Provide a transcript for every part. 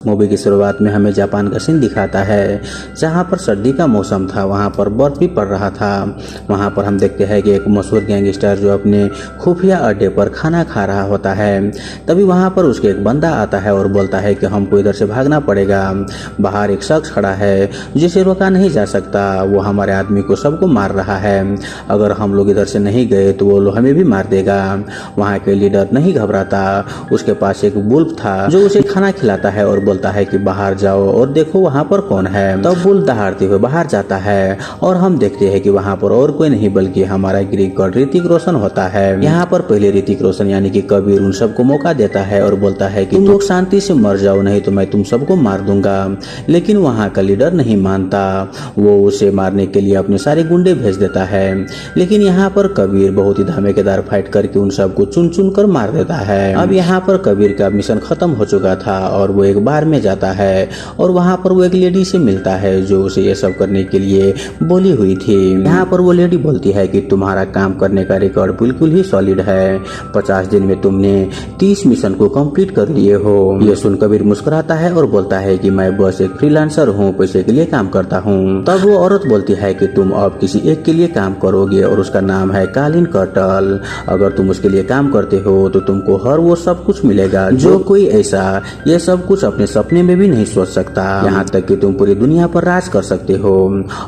Movie की शुरुआत में हमें जापान का सीन दिखाता है जहां पर सर्दी का मौसम था, वहां पर बर्फ भी पड़ रहा था। वहां पर हम देखते हैं कि एक मशहूर गैंगस्टर जो अपने खुफिया अड्डे पर खाना खा रहा होता है, तभी वहां पर उसके एक बंदा आता है और बोलता है कि हमको इधर से भागना पड़ेगा। बाहर एक शख्स खड़ा है जिसे रोका नहीं जा सकता, वो हमारे आदमी को सबको मार रहा है। अगर हम लोग इधर से नहीं गए तो वो लोग हमें भी मार देगा। वहाँ के लीडर नहीं घबराता, उसके पास एक बुल्फ था जो उसे खाना खिलाता है और बोलता है कि बाहर जाओ और देखो वहाँ पर कौन है। तब बुल दहाड़ते हुए बाहर जाता है और हम देखते हैं कि वहाँ पर और कोई नहीं बल्कि हमारा ग्रीक गॉड ऋतिक रोशन होता है। यहाँ पर पहले ऋतिक रोशन यानी कि कबीर उन सबको मौका देता है और बोलता है कि तुम लोग शांति से मर जाओ, नहीं तो मैं तुम सबको मार दूंगा। लेकिन वहाँ का लीडर नहीं मानता, वो उसे मारने के लिए अपने सारे गुंडे भेज देता है। लेकिन यहाँ पर कबीर बहुत ही धमाकेदार फाइट करके उन सबको चुन चुन कर मार देता है। अब यहाँ पर कबीर का मिशन खत्म हो चुका था और वो एक बार में जाता है और वहाँ पर वो एक लेडी से मिलता है जो उसे ये सब करने के लिए बोली हुई थी। यहाँ पर वो लेडी बोलती है कि तुम्हारा काम करने का रिकॉर्ड बिल्कुल ही सॉलिड है, 50 दिन में तुमने 30 मिशन को कंप्लीट कर लिए हो। ये सुन कबीर मुस्कुराता है और बोलता है कि मैं बस एक फ्रीलांसर हूँ, पैसे के लिए काम करता हूँ। तब वो औरत बोलती है कि तुम अब किसी एक के लिए काम करोगे और उसका नाम है कालिन कर्टल। अगर तुम उसके लिए काम करते हो तो तुमको हर वो सब कुछ मिलेगा जो कोई ऐसा ये सब कुछ अपने सपने में भी नहीं सोच सकता। यहाँ तक कि तुम पूरी दुनिया पर राज कर सकते हो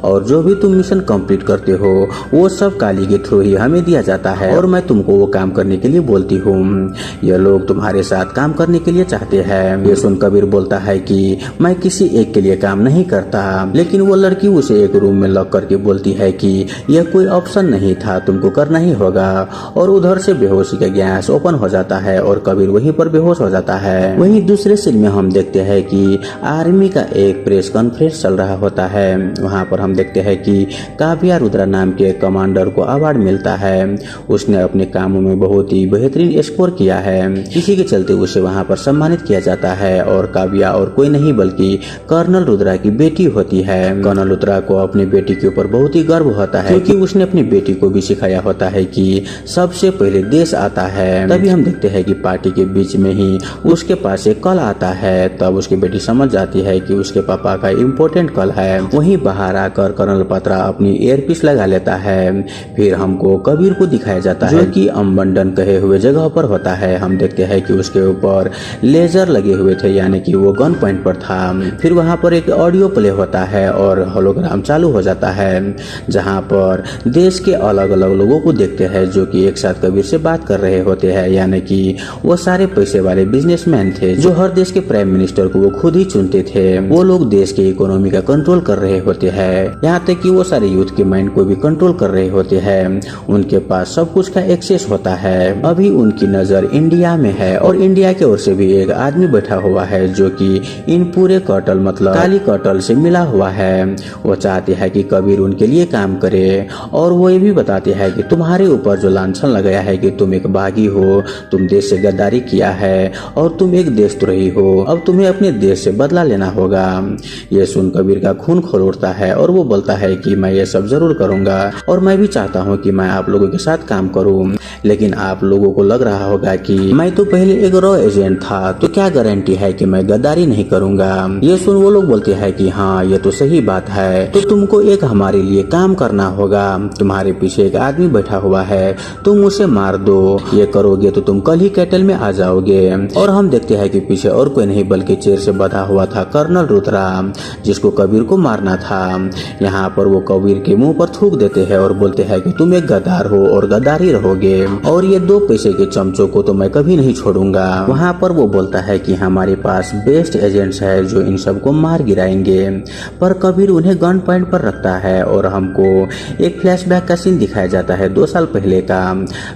और जो भी तुम मिशन कंप्लीट करते हो वो सब काली के थ्रू ही हमें दिया जाता है और मैं तुमको वो काम करने के लिए बोलती हूँ। ये लोग तुम्हारे साथ काम करने के लिए चाहते हैं। ये सुन कबीर बोलता है कि मैं किसी एक के लिए काम नहीं करता। लेकिन वो लड़की उसे एक रूम में लॉक करके बोलती है कि यह कोई ऑप्शन नहीं था, तुमको करना ही होगा। और उधर से बेहोशी का गैस ओपन हो जाता है और कबीर वहीं पर बेहोश हो जाता है। वहीं दूसरे सीन में हम देखते हैं कि आर्मी का एक प्रेस कॉन्फ्रेंस चल रहा होता है। वहां पर हम देखते हैं कि काव्या रुद्रा नाम के कमांडर को अवार्ड मिलता है। उसने अपने कामों में बहुत ही बेहतरीन स्कोर किया है, इसी के चलते उसे वहां पर सम्मानित किया जाता है। और काव्या और कोई नहीं बल्कि कर्नल रुद्रा की बेटी होती है। कर्नल रुद्रा को अपनी बेटी के ऊपर बहुत ही गर्व होता है क्योंकि उसने अपनी बेटी को भी सिखाया होता है कि सबसे पहले देश आता है। तभी हम देखते हैं कि पार्टी के बीच में ही उसके पास एक कॉल आता है। तब उसकी बेटी समझ जाती है कि उसके पापा का इम्पोर्टेंट कॉल है। वहीं बाहर आकर कर्नल पत्रा अपनी एयरपीस लगा लेता है। फिर हमको कबीर को दिखाया जाता है जो कि अम्बंडन कहे हुए जगह पर होता है। हम देखते हैं कि उसके ऊपर लेजर लगे हुए थे यानी कि वो गन पॉइंट पर था। फिर वहां पर एक ऑडियो प्ले होता है और होलोग्राम चालू हो जाता है जहां पर देश के अलग अलग लोगों को देखते हैं जो कि एक साथ कबीर से बात कर रहे होते हैं। यानी कि वो सारे पैसे वाले बिजनेसमैन थे जो हर देश के प्राइम मिनिस्टर को वो खुद ही चुनते थे। वो लोग देश के इकोनॉमी का कंट्रोल कर रहे होते हैं, यहाँ तक कि वो सारे यूथ के माइंड को भी कंट्रोल कर रहे होते हैं। उनके पास सब कुछ का एक्सेस होता है। अभी उनकी नजर इंडिया में है और इंडिया की ओर से भी एक आदमी बैठा हुआ है जो कि इन पूरे कटल मतलब काली कटल से मिला हुआ है। वो चाहते हैं कि कबीर उनके लिए काम करे और वो ये भी बताते हैं कि तुम्हारे ऊपर जो लांछन लगाया है कि तुम एक बागी हो, तुम देश से गद्दारी किया है और तुम एक देशद्रोही हो, अब तुम्हें अपने देश से बदला लेना होगा। ये सुन कबीर का खून खौल उठता है और वो बोलता है कि मैं ये सब जरूर करूंगा और मैं भी चाहता हूँ कि मैं आप लोगों के साथ काम करूँ। लेकिन आप लोगों को लग रहा होगा कि मैं तो पहले एक रॉ एजेंट था, तो क्या गारंटी है कि मैं गद्दारी नहीं करूंगा। ये सुन वो लोग बोलते हैं कि हाँ ये तो सही बात है, तो तुमको एक हमारे लिए काम करना होगा। तुम्हारे पीछे एक आदमी बैठा हुआ है, तुम उसे मार दो। ये करोगे तो तुम कल ही कैटल में आ जाओगे। और हम देखते हैं कि पीछे और कोई नहीं बल्कि चेयर से बंधा हुआ था कर्नल रुद्रा जिसको कबीर को मारना था। यहाँ पर वो कबीर के मुंह पर थूक देते हैं और बोलते हैं कि तुम एक गद्दार हो और गद्दारी रहोगे और ये 2 पैसे के चमचों को तो मैं कभी नहीं छोड़ूंगा। वहाँ पर वो बोलता है कि हमारे पास बेस्ट एजेंट्स है जो इन सबको मार गिराएंगे। पर कबीर उन्हें गन पॉइंट पर रखता है और हमको एक फ्लैशबैक का सीन दिखाया जाता है 2 साल पहले का।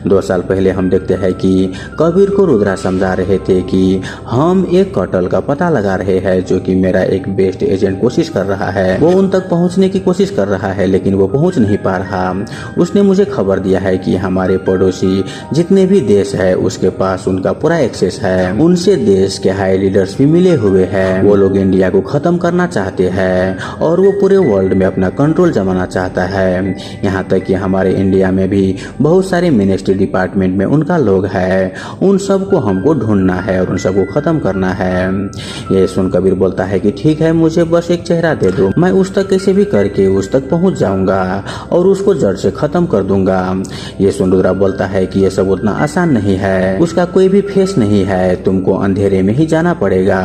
2 साल पहले हम देखते हैं कि कबीर को रुद्रा समझा रहे थे कि हम एक कटल का पता लगा रहे हैं जो कि मेरा एक बेस्ट एजेंट कोशिश कर रहा है। वो उन तक पहुंचने की कोशिश कर रहा है लेकिन वो पहुंच नहीं पा रहा। उसने मुझे खबर दिया है कि हमारे पड़ोसी जितने भी देश है उसके पास उनका पूरा एक्सेस है। उनसे देश के हाई लीडर्स भी मिले हुए हैं। वो लोग इंडिया को खत्म करना चाहते हैं और वो पूरे वर्ल्ड में अपना कंट्रोल जमाना चाहता है। यहाँ तक कि हमारे इंडिया में भी बहुत सारे मिनिस्ट्री डिपार्टमेंट में उनका लोग है। उन सबको हमको ढूंढना है और उन सबको खत्म करना है। ये सुन कबीर बोलता है कि ठीक है, मुझे बस एक चेहरा दे दो, मैं उस तक कैसे भी करके उस तक पहुंच जाऊंगा और उसको जड़ से खत्म कर दूंगा। ये सुन रुद्रा बोलता है कि ये सब उतना आसान नहीं है, उसका कोई भी फेस नहीं है, तुमको अंधेरे में ही जाना पड़ेगा।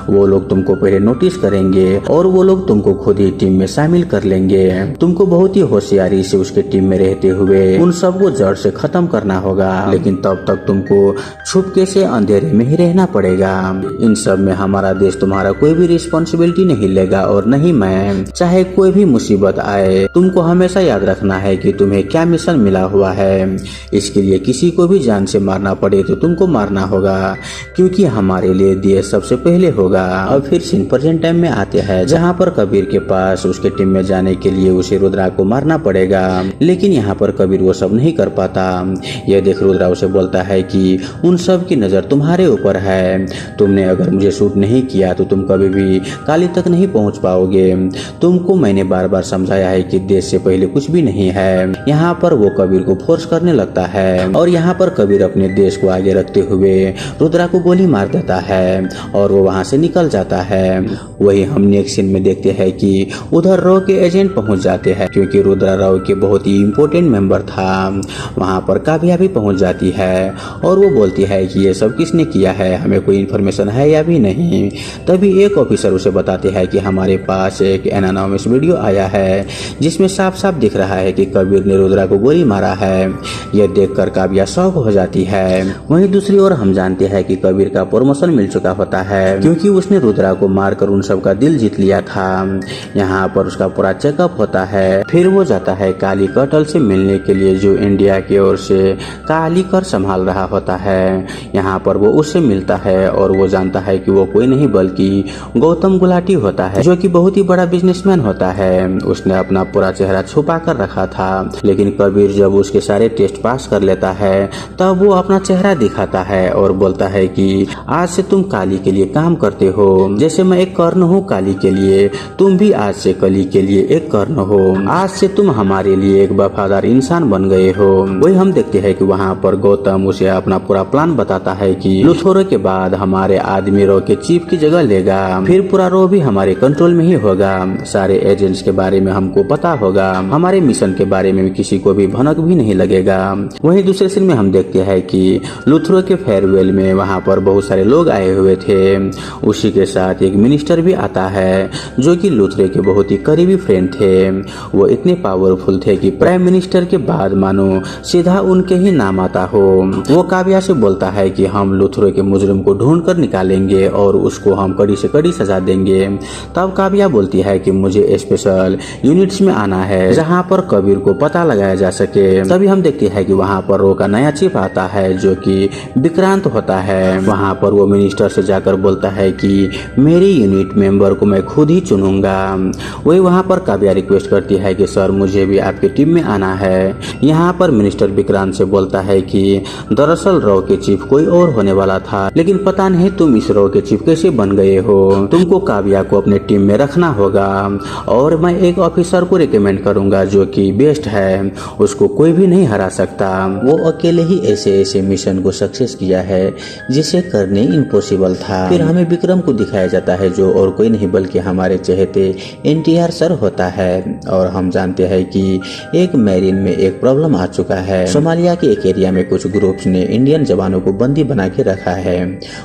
वो लोग तुमको पहले नोटिस करेंगे और वो लोग तुमको खुद ही टीम में शामिल कर लेंगे। तुमको बहुत ही होशियारी से उसके टीम में रहते हुए उन सबको जड़ से खत्म करना होगा, लेकिन तब तक तुमको छुपके से अंधेरे में ही रहना पड़ेगा। इन सब में हमारा देश तुम्हारा कोई भी रिस्पॉन्सिबिलिटी नहीं लेगा और नहीं मैं। चाहे कोई भी मुसीबत आए, तुमको हमेशा याद रखना है कि तुम्हें क्या मिशन मिला हुआ है। इसके लिए किसी को भी जान से मारना पड़े तो तुमको मारना होगा, क्योंकि हमारे लिए देश सबसे पहले होगा। अब फिर सीन प्रेजेंट टाइम में आते हैं, जहाँ पर कबीर के पास उसके टीम में जाने के लिए उसे रुद्रा को मारना पड़ेगा, लेकिन यहाँ पर कबीर वो सब नहीं कर पाता। यह देख रुद्रा उसे बोलता है कि उन सब की नजर तुम्हारे ऊपर है, तुमने अगर मुझे शूट नहीं किया तो तुम कभी भी काली तक नहीं पहुंच पाओगे। तुमको मैंने बार बार समझाया है कि देश से पहले कुछ भी नहीं है। यहाँ पर वो कबीर को फोर्स करने लगता है और यहाँ पर कबीर अपने देश को आगे रखते हुए रुद्रा को गोली मार देता है और वो वहाँ से निकल जाता है। वही हम नेक्स्ट सीन में देखते हैं कि उधर राव के एजेंट पहुंच जाते हैं, क्योंकि रुद्रा राव के बहुत ही इम्पोर्टेंट मेंबर था। वहाँ पर काव्या भी पहुंच जाती है और वो बोलती है कि ये सब किसने किया है, हमें कोई इन्फॉर्मेशन है या भी नहीं। तभी एक ऑफिसर उसे बताते हैं कि हमारे पास एक एनानॉमस वीडियो आया है जिसमें साफ साफ दिख रहा है कि कबीर ने रुद्रा को गोली मारा है। यह देखकर काव्या शॉक हो जाती है। वहीं दूसरी ओर हम जानते हैं कि कबीर का प्रमोशन मिल चुका होता है, क्योंकि उसने रुद्रा को मारकर उन सब का दिल जीत लिया था। यहाँ पर उसका पूरा चेकअप होता है। फिर वो जाता है काली कटल से मिलने के लिए, जो इंडिया की ओर से काली कर संभाल रहा होता है। यहाँ पर वो उससे मिलता है और वो जानता है कि वो कोई नहीं बल्कि गौतम गुलाटी होता है, जो कि बहुत ही बड़ा बिजनेसमैन होता है। उसने अपना पूरा चेहरा छुपा कर रखा था, लेकिन कबीर जब उसके सारे टेस्ट पास कर लेता है तब वो अपना चेहरा दिखाता है और बोलता है कि आज से तुम काली के लिए काम करते हो, जैसे मैं एक कर्ण हूँ काली के लिए, तुम भी आज से कली के लिए एक कर्ण हो। आज से तुम हमारे लिए एक वफादार इंसान बन गए हो। वही हम देखते हैं कि वहाँ पर गौतम उसे अपना पूरा प्लान बताता है कि लुथोरो के बाद हमारे आदमी रो के चीफ की जगह लेगा, फिर पूरा रो भी हमारे कंट्रोल में ही होगा। सारे एजेंट्स के बारे में हमको पता होगा, हमारे मिशन के बारे में किसी को भी भनक भी नहीं लगेगा। वहीं दूसरे सीन में हम देखते हैं कि लुथरो के फेयरवेल में वहाँ पर बहुत सारे लोग आए हुए थे। उसी के साथ एक मिनिस्टर भी आता है, जो कि लुथरो के बहुत ही करीबी फ्रेंड थे। वो इतने पावरफुल थे कि प्राइम मिनिस्टर के बाद मानो सीधा उनके ही नाम आता हो। वो काव्या से बोलता है कि हम लुथरो के मुजरिम को ढूंढ कर निकालेंगे और उसको हम कड़ी से कड़ी सजा देंगे। तब काव्या बोलती है कि मुझे स्पेशल यूनिट्स में आना है, जहाँ पर कबीर को पता लगाया जा सके। तभी हम देखते हैं कि वहाँ पर रो का नया चीफ आता है, जो कि विक्रांत होता है। वहाँ पर वो मिनिस्टर से जाकर बोलता है कि मेरी यूनिट मेंबर को मैं खुद ही चुनूंगा। वही वहाँ पर काव्या रिक्वेस्ट करती है कि सर मुझे भी आपके टीम में आना है। यहाँ पर मिनिस्टर विक्रांत से बोलता है कि दरअसल रो के चीफ कोई और होने वाला था, लेकिन पता नहीं तुम इस रो के चीफ कैसे बन गए हो। तुमको काव्या को अपने टीम में रखना होगा और मैं एक ऑफिसर को रिकमेंड करूंगा जो कि बेस्ट है, उसको कोई भी नहीं हरा सकता। वो अकेले ही ऐसे ऐसे मिशन को सक्सेस किया है जिसे करने इम्पॉसिबल था। फिर हमें विक्रम को दिखाया जाता है, जो और कोई नहीं बल्कि हमारे चहेते NTR सर होता है। और हम जानते हैं कि एक मैरीन में एक प्रॉब्लम आ चुका है। सोमालिया के एक एरिया में कुछ ग्रुप्स ने इंडियन जवानों को बंदी बना के रखा है।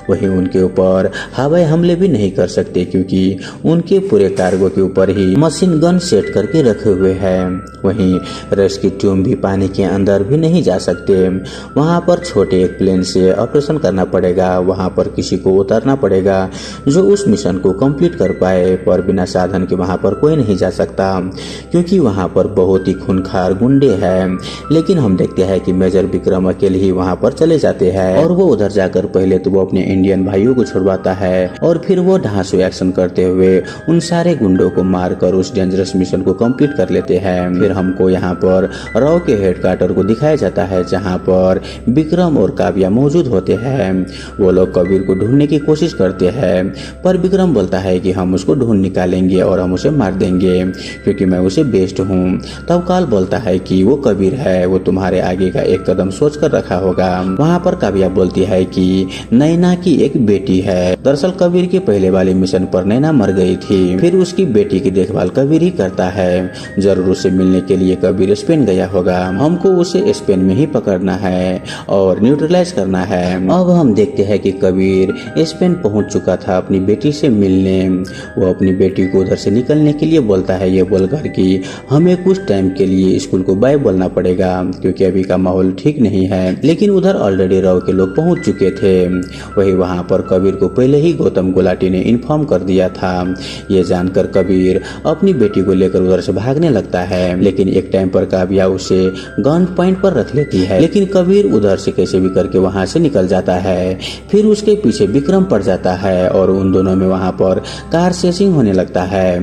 वहीं उनके ऊपर हवाई हमले भी नहीं कर सकते, क्योंकि उनके पूरे कार्गो के ऊपर ही मशीन गन सेट करके रखे हुए हैं। वहीं रेस्क्यू टीम भी पानी के अंदर भी नहीं जा सकते। वहां पर छोटे एक प्लेन से ऑपरेशन करना पड़ेगा, वहां पर किसी को उतारना पड़ेगा जो उस मिशन को कंप्लीट कर पाए, पर बिना साधन के वहां पर कोई नहीं जा सकता, क्योंकि वहां पर बहुत ही खूंखार गुंडे हैं। लेकिन हम देखते हैं कि मेजर विक्रम अकेले ही वहां पर चले जाते हैं और वो उधर जाकर पहले तो वो अपने इंडियन भाइयों को छुड़वाता है और फिर वो धांसू एक्शन करते हुए उन सारे गुंडों को मारकर उस डेंजरस मिशन को कंप्लीट कर लेते हैं। फिर हमको यहाँ पर राव के हेडक्वार्टर को दिखाया जाता है, जहाँ पर विक्रम और काव्या मौजूद होते हैं। वो लोग कबीर को ढूंढने की कोशिश करते हैं, पर विक्रम बोलता है कि हम उसको ढूंढ निकालेंगे और हम उसे मार देंगे, क्योंकि मैं उसे बेस्ट हूँ। तब काल बोलता है कि वो कबीर है, वो तुम्हारे आगे का एक कदम सोच कर रखा होगा। वहाँ पर काव्या बोलती है कि नैना की एक बेटी है है। दरअसल कबीर के पहले वाले मिशन पर नैना मर गई थी, फिर उसकी बेटी की देखभाल कबीर ही करता है। जरूर उसे मिलने के लिए कबीर स्पेन गया होगा। हमको उसे स्पेन में ही पकड़ना है और न्यूट्रलाइज करना है। अब हम देखते हैं कि कबीर स्पेन पहुंच चुका था अपनी बेटी से मिलने। वो अपनी बेटी को उधर से निकलने के लिए बोलता है, ये बोलकर कि हमें कुछ टाइम के लिए स्कूल को बाय बोलना पड़ेगा क्योंकि अभी का माहौल ठीक नहीं है। लेकिन उधर ऑलरेडी राव के लोग पहुंच चुके थे। वही वहां पर कबीर को पहले ही गौतम गुलाटी ने इन्फॉर्म कर दिया था। ये जानकर कबीर अपनी बेटी को लेकर उधर से भागने लगता है, लेकिन एक टाइम पर काव्या उसे गन पॉइंट पर रख लेती है। लेकिन कबीर उधर से कैसे भी करके वहां से निकल जाता है। फिर उसके पीछे विक्रम पड़ जाता है और उन दोनों में वहां पर कार रेसिंग होने लगता है।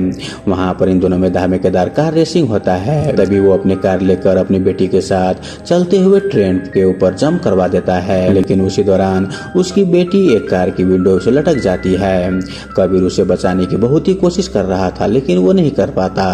वहां पर इन दोनों में धमाकेदार कार रेसिंग होता है। तभी वो अपने कार लेकर अपनी बेटी के साथ चलते हुए ट्रेन के ऊपर जंप करवा देता है, लेकिन उसी दौरान उसकी बेटी एक कार की विंडो से लटक जाती है। कबीर उसे बचाने की बहुत ही कोशिश कर रहा था, लेकिन वो नहीं कर पाता।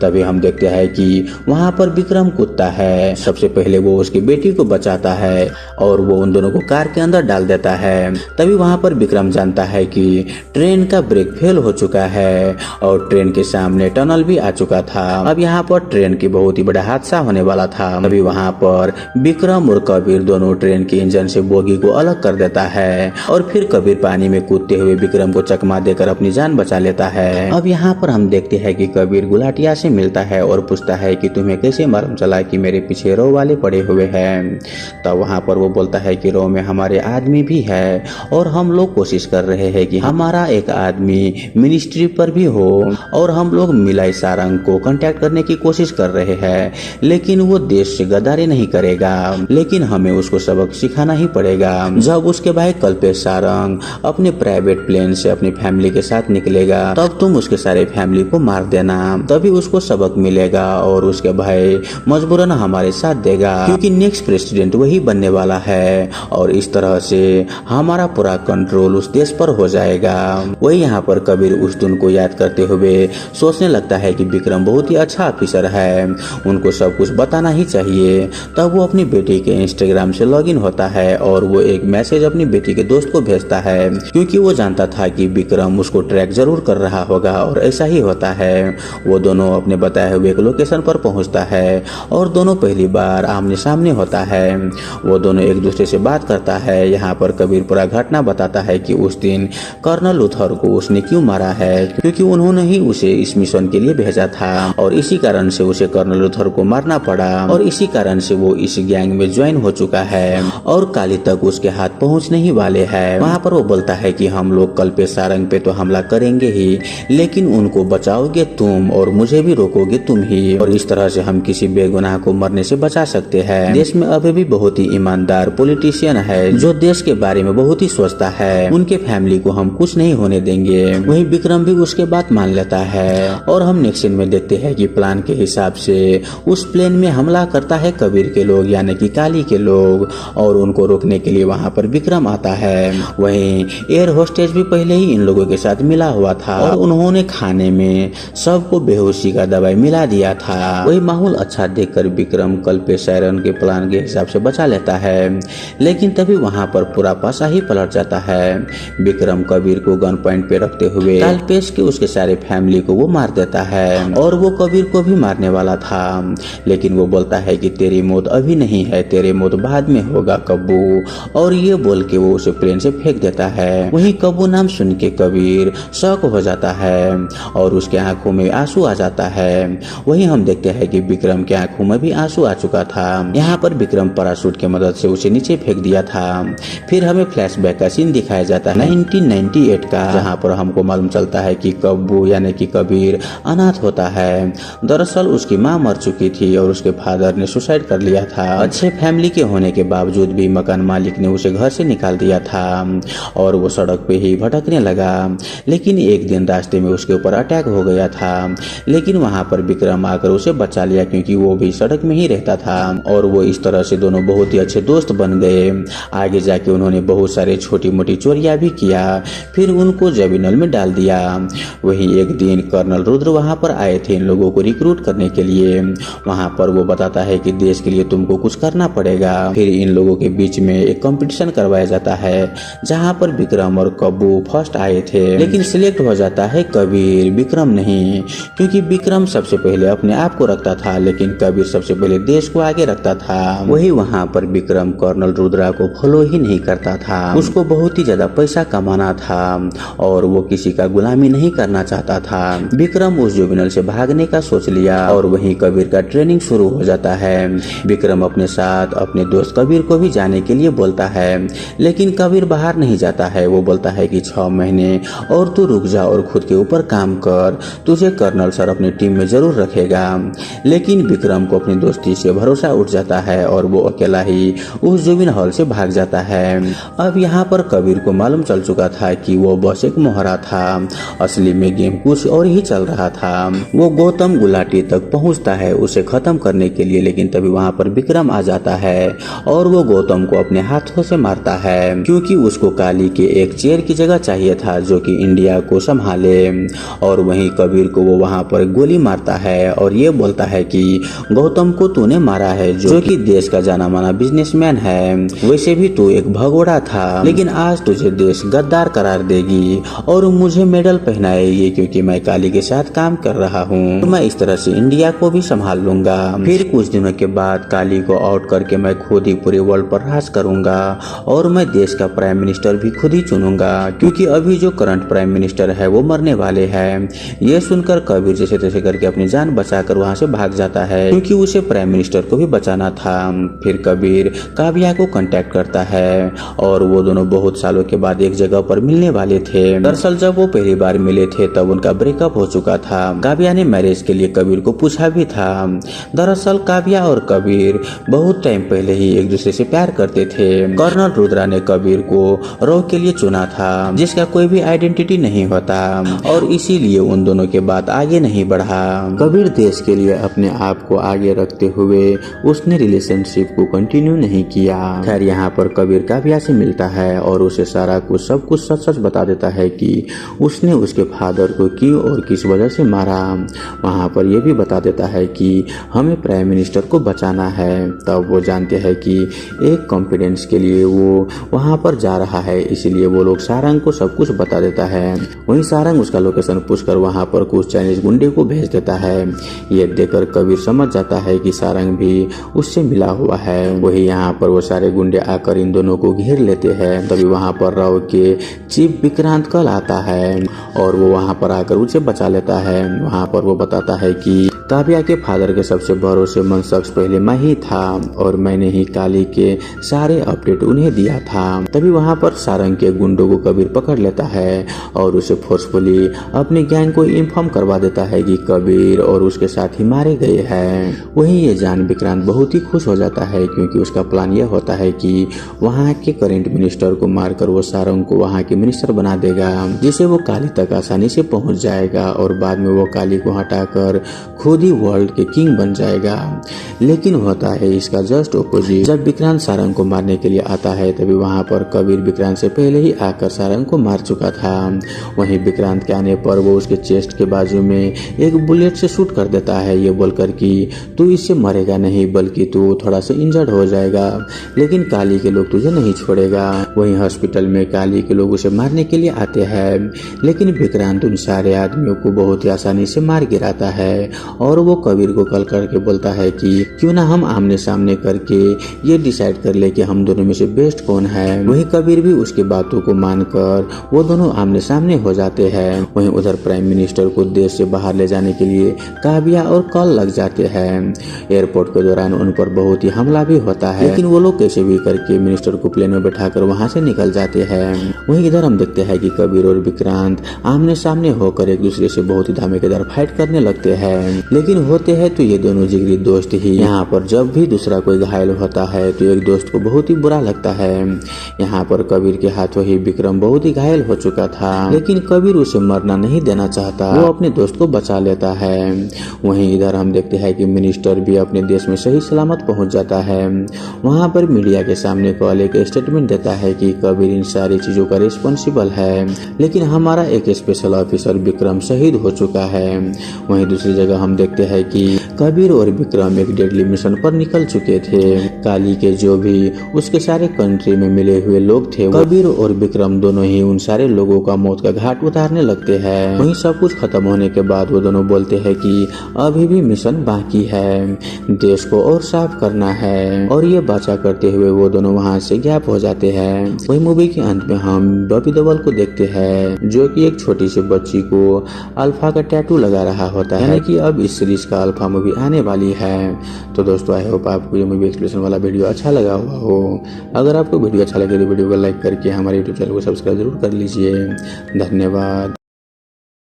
तभी हम देखते हैं कि वहां पर विक्रम कूदता है। सबसे पहले वो उसकी बेटी को बचाता है और वो उन दोनों को कार के अंदर डाल देता है। तभी वहां पर विक्रम जानता है कि ट्रेन का ब्रेक फेल हो चुका है और ट्रेन के सामने टनल भी आ चुका था। अब यहाँ पर ट्रेन की बहुत ही बड़ा हादसा होने वाला था। तभी वहाँ पर विक्रम और कबीर दोनों ट्रेन के इंजन से बोगी को अलग कर देता है और फिर कबीर पानी में कूदते हुए विक्रम को चकमा देकर अपनी जान बचा लेता है। अब यहाँ पर हम देखते हैं कि कबीर गुलाटिया से मिलता है और पूछता है कि तुम्हें कैसे मालूम चला कि मेरे पीछे रो वाले पड़े हुए हैं। तब वहाँ पर वो बोलता है कि रो में हमारे आदमी भी है और हम लोग कोशिश कर रहे हैं कि हमारा एक आदमी मिनिस्ट्री पर भी हो और हम लोग मिलाई सारंग को कांटेक्ट करने की कोशिश कर रहे हैं, लेकिन वो देश से गद्दारी नहीं करेगा, लेकिन हमें उसको सबक सिखाना ही पड़ेगा। जब उसके भाई कल्पेश सारंग अपने प्राइवेट प्लेन से अपनी फैमिली के साथ निकलेगा तब तुम उसके सारे फैमिली को मार देना, तभी उसको सबक मिलेगा और उसके भाई मजबूरन हमारे साथ देगा क्योंकि नेक्स्ट प्रेसिडेंट वही बनने वाला है और इस तरह से हमारा पूरा कंट्रोल उस देश पर हो जाएगा। वही यहाँ पर कबीर उस दिन को याद करते हुए सोचने लगता है कि विक्रम बहुत ही अच्छा ऑफिसर है, उनको सब कुछ बताना ही चाहिए। तब वो अपनी बेटी के इंस्टाग्राम से लॉगिन होता है और वो एक मैसेज अपनी बेटी के दोस्त को भेजता है क्योंकि वो जानता था कि विक्रम उसको ट्रैक जरूर कर रहा होगा और ऐसा ही होता है। वो दोनों अपने बताए हुए एक लोकेशन पर पहुंचता है और दोनों पहली बार आमने सामने होता है। वो दोनों एक दूसरे से बात करता है। यहाँ पर कबीर पूरा घटना बताता है कि उस दिन कर्नल लूथर को उसने क्यों मारा है, क्योंकि उन्होंने ही उसे इस मिशन के लिए भेजा था और इसी कारण से उसे कर्नल लूथर को मारना पड़ा और इसी कारण से वो इस गैंग में ज्वाइन हो चुका है और काली तक उसके हाथ पहुंचने ही वाले हैं। वहाँ पर वो बोलता है कि हम लोग कल्पेश सारंग पे तो हमला करेंगे ही, लेकिन उनको बचाओगे तुम और मुझे भी रोकोगे तुम ही, और इस तरह से हम किसी बेगुनाह को मरने से बचा सकते हैं। देश में अभी भी बहुत ही ईमानदार पॉलिटिशियन है जो देश के बारे में बहुत ही सोचता है, उनके फैमिली को हम कुछ नहीं होने देंगे। वही विक्रम भी उसके बात मान लेता है और हम नेक्स्ट सीन में देखते हैं कि प्लान के हिसाब से उस प्लेन में हमला करता है कबीर के लोग यानी कि काली के लोग और उनको रोकने के लिए वहाँ पर विक्रम आता है। वहीं एयर होस्टेज भी पहले ही इन लोगों के साथ मिला हुआ था और उन्होंने खाने में सबको बेहोशी का दवाई मिला दिया था। वही माहौल अच्छा देखकर विक्रम कल्पेश सारंग के प्लान के हिसाब से बचा लेता है, लेकिन तभी वहाँ पर पूरा पासा ही पलट जाता है। विक्रम कबीर को गन पॉइंट पे रखते हुए कल्पेश के उसके सारे फैमिली को वो मार देता है और वो कबीर को भी मारने वाला था, लेकिन वो बोलता है कि तेरी मौत अभी नहीं है, तेरी मौत बाद में होगा कब्बू, और ये बोल के वो उसे प्लेन से फेंक देता है। वही कब्बू नाम सुन के कबीर शॉक हो जाता है और उसके आंखों में आंसू आ जाता है। वही हम देखते हैं कि विक्रम के आंखों में भी आंसू आ चुका था। यहाँ पर विक्रम पैराशूट की मदद से उसे नीचे फेंक दिया था। फिर हमें फ्लैशबैक का सीन दिखाया जाता है 1998 का, जहाँ पर हमको मालूम चलता है कि कब्बू यानी कि कबीर अनाथ होता है। दरअसल उसकी माँ मर चुकी थी और उसके फादर ने सुसाइड कर लिया था। अच्छे फैमिली के होने के बावजूद भी मकान मालिक ने उसे घर से निकाल दिया था और वो सड़क पे ही भटकने लगा। लेकिन एक दिन रास्ते में उसके ऊपर अटैक हो गया था, लेकिन वहाँ पर विक्रम आकर उसे बचा लिया क्योंकि वो भी सड़क में ही रहता था और वो इस तरह से दोनों बहुत ही अच्छे दोस्त बन गए। आगे जाके उन्होंने बहुत सारे छोटी मोटी चोरियां भी किया, फिर उनको जबीनल में डाल दिया। वहीं एक दिन कर्नल रुद्र वहाँ पर आए थे इन लोगों को रिक्रूट करने के लिए। वहाँ पर वो बताता है कि देश के लिए तुमको कुछ करना पड़ेगा। फिर इन लोगों के बीच में एक कंपटीशन करवाया जाता है जहाँ पर पर विक्रम और कब्बू फर्स्ट आए थे, लेकिन सिलेक्ट हो जाता है कबीर, विक्रम नहीं, क्योंकि विक्रम सबसे पहले अपने आप को रखता था लेकिन कबीर सबसे पहले देश को आगे रखता था। वही वहाँ पर विक्रम कर्नल रुद्रा को फॉलो ही नहीं करता था, उसको बहुत ही ज्यादा पैसा कमाना था और वो किसी का गुलामी नहीं करना चाहता था। विक्रम उस जुवेनाइल से भागने का सोच लिया और वहीं कबीर का ट्रेनिंग शुरू हो जाता है। विक्रम अपने साथ अपने दोस्त कबीर को भी जाने के लिए बोलता है, लेकिन कबीर बाहर नहीं जाता है। वो बोलता है कि 6 महीने और तू रुक जा और खुद के ऊपर काम कर, तुझे कर्नल सर अपनी टीम में जरूर रखेगा। लेकिन विक्रम को अपनी दोस्ती से भरोसा उठ जाता है और वो अकेला ही उस जुवेनाइल हॉल से भाग जाता है। अब यहाँ पर कबीर को मालूम चल चुका था कि वो बस एक मोहरा था, असली में गेम कुछ और ही चल रहा था। वो गौतम गुलाटी तक पहुँचता है उसे खत्म करने के लिए, लेकिन तभी वहाँ पर विक्रम आ जाता है और वो गौतम को अपने हाथों से मारता है, क्योंकि उसको काली के एक चेयर की जगह चाहिए था जो कि इंडिया को संभाले। और वहीं कबीर को वो वहाँ पर गोली मारता है और ये बोलता है कि गौतम को तूने मारा है, जो कि देश का जाना माना बिजनेसमैन है। वैसे भी तू एक भगोड़ा था, लेकिन आज तुझे देश गद्दार करार देगी और मुझे मेडल पहनाएगी, क्योंकि मैं काली के साथ काम कर रहा हूँ। तो मैं इस तरह से इंडिया को भी संभाल लूंगा। फिर कुछ दिनों के बाद काली को आउट करके मैं खुद ही पूरे वर्ल्ड पर राज करूंगा और मैं देश का प्राइम मिनिस्टर भी खुद ही चुनूंगा, क्योंकि अभी जो करंट प्राइम मिनिस्टर है वो मरने वाले हैं। ये सुनकर कबीर जैसे तैसे करके अपनी जान बचाकर वहाँ से भाग जाता है, क्योंकि उसे प्राइम मिनिस्टर को भी बचाना था। फिर कबीर काव्या को कांटेक्ट करता है और वो दोनों बहुत सालों के बाद एक जगह पर मिलने वाले थे। दरअसल जब वो पहली बार मिले थे तब उनका ब्रेकअप हो चुका था। काव्या ने मैरिज के लिए कबीर को पूछा भी था। दरअसल काव्या और कबीर बहुत टाइम पहले ही एक दूसरे से प्यार करते थे। कर्नल रुद्रा ने कबीर को रो के लिए चुना था, जिसका कोई भी आइडेंटिटी नहीं होता, और इसीलिए उन दोनों के बात आगे नहीं बढ़ा। कबीर देश के लिए अपने आप को आगे रखते हुए उसने रिलेशनशिप को कंटिन्यू नहीं किया। खैर यहाँ पर कबीर काव्या से मिलता है और उसे सारा कुछ सब कुछ सच सच बता देता है कि उसने उसके फादर को क्यों और किस वजह से मारा। वहाँ पर यह भी बता देता है कि हमें प्राइम मिनिस्टर को बचाना है। तब वो जानते हैं कि एक कॉन्फिडेंस के लिए वो वहाँ पर जा रहा है, इसीलिए वो लोग सारंग को सब कुछ बता देता है। वहीं सारंग उसका लोकेशन पूछकर वहाँ पर कुछ चाइनीज गुंडे को भेज देता है। ये देखकर कबीर समझ जाता है कि सारंग भी उससे मिला हुआ है। वही यहाँ पर वो सारे गुंडे आकर इन दोनों को घेर लेते हैं। तभी वहाँ पर राव के चीफ विक्रांत कल आता है और वो वहाँ पर आकर उसे बचा लेता है। वहाँ पर वो बताता है कि काव्या के फादर के सबसे भरोसेमंद शख्स पहले मैं ही था और मैंने ही काली के सारे अपडेट उन्हें दिया था। तभी वहाँ पर सारंग के गुंडों को कबीर पकड़ लेता है और उसे फोर्सफुली अपने गैंग को इन्फॉर्म करवा देता है कि कबीर और उसके साथ ही मारे गए हैं। वहीं ये जान विक्रांत बहुत ही खुश हो जाता है, क्योंकि उसका प्लान यह होता है कि वहाँ के करंट मिनिस्टर को मारकर वो सारंग को वहाँ के मिनिस्टर बना देगा, जिससे वो काली तक आसानी से पहुँच जाएगा और बाद में वो काली को हटाकर खुद ही वर्ल्ड के किंग बन जाएगा। लेकिन होता है इसका जस्ट ऑपोजिट। जब विक्रांत सारंग को मारने के लिए आता है तभी वहाँ पर कबीर विक्रांत से पहले ही आकर सारंग को मार चुका था। वहीं विक्रांत के आने पर वो उसके चेस्ट के बाजू में एक बुलेट से शूट कर देता है, ये बोलकर कि तू इससे मरेगा नहीं बल्कि तू थोड़ा सा इंजर्ड हो जाएगा, लेकिन काली के लोग तुझे नहीं छोड़ेगा। वहीं हॉस्पिटल में काली के लोग उसे मारने के लिए आते हैं, लेकिन विक्रांत उन सारे आदमियों को बहुत ही आसानी से मार गिराता है और वो कबीर को कॉल करके बोलता है कि क्यों ना हम आमने सामने करके ये डिसाइड कर ले कि हम दोनों में से बेस्ट कौन है। वहीं कबीर भी उसकी बातों को मानकर वो दोनों आमने सामने हो जाते हैं। वहीं उधर प्राइम मिनिस्टर को देश से बाहर ले जाने के लिए काव्या और कॉल लग जाते हैं। एयरपोर्ट के दौरान उन पर बहुत ही हमला भी होता है, लेकिन वो लोग कैसे भी करके मिनिस्टर को प्लेन में बैठाकर वहाँ से निकल जाते हैं। वहीं इधर हम देखते हैं कि कबीर और विक्रांत आमने सामने होकर एक दूसरे से बहुत ही धमाकेदार फाइट करने लगते हैं, लेकिन होते हैं तो ये दोनों जिगरी दोस्त ही। यहाँ पर जब भी दूसरा कोई घायल होता है तो एक दोस्त को बहुत ही बुरा लगता है। यहाँ पर कबीर के हाथों ही विक्रम बहुत ही घायल हो चुका था, लेकिन कबीर उसे मरना नहीं देना चाहता, वो अपने दोस्त को बचा लेता है। वहीं इधर हम देखते हैं कि मिनिस्टर भी अपने देश में सही सलामत पहुंच जाता है। वहाँ पर मीडिया के सामने कॉल एक स्टेटमेंट देता है कि कबीर इन सारी चीजों का रिस्पॉन्सिबल है, लेकिन हमारा एक स्पेशल ऑफिसर विक्रम शहीद हो चुका है। वहीं दूसरी जगह हम देखते हैं कि कबीर और विक्रम एक डेडली मिशन पर निकल चुके थे। काली के जो भी उसके सारे कंट्री में मिले हुए लोग थे, कबीर और विक्रम दोनों ही उन सारे लोगों का मौत का घाट उतारने लगते हैं। वहीं सब कुछ खत्म होने के बाद वो दोनों बोलते हैं कि अभी भी मिशन बाकी है, देश को और साफ करना है, और ये बाचा करते हुए वो दोनों वहाँ से गैप हो जाते हैं। वही मूवी के अंत में हम बॉबी देओल को देखते हैं जो कि एक छोटी सी बच्ची को अल्फा का टैटू लगा रहा होता है, यानी कि अब इस सीरीज का अल्फा मूवी आने वाली है। तो दोस्तों आई होप आपको ये मूवी एक्सप्लेनेशन वाला वीडियो अच्छा लगा हुआ हो। अगर आपको वीडियो अच्छा लगे तो वीडियो को लाइक करके हमारे यूट्यूब चैनल को सब्सक्राइब जरूर कर लीजिए। धन्यवाद।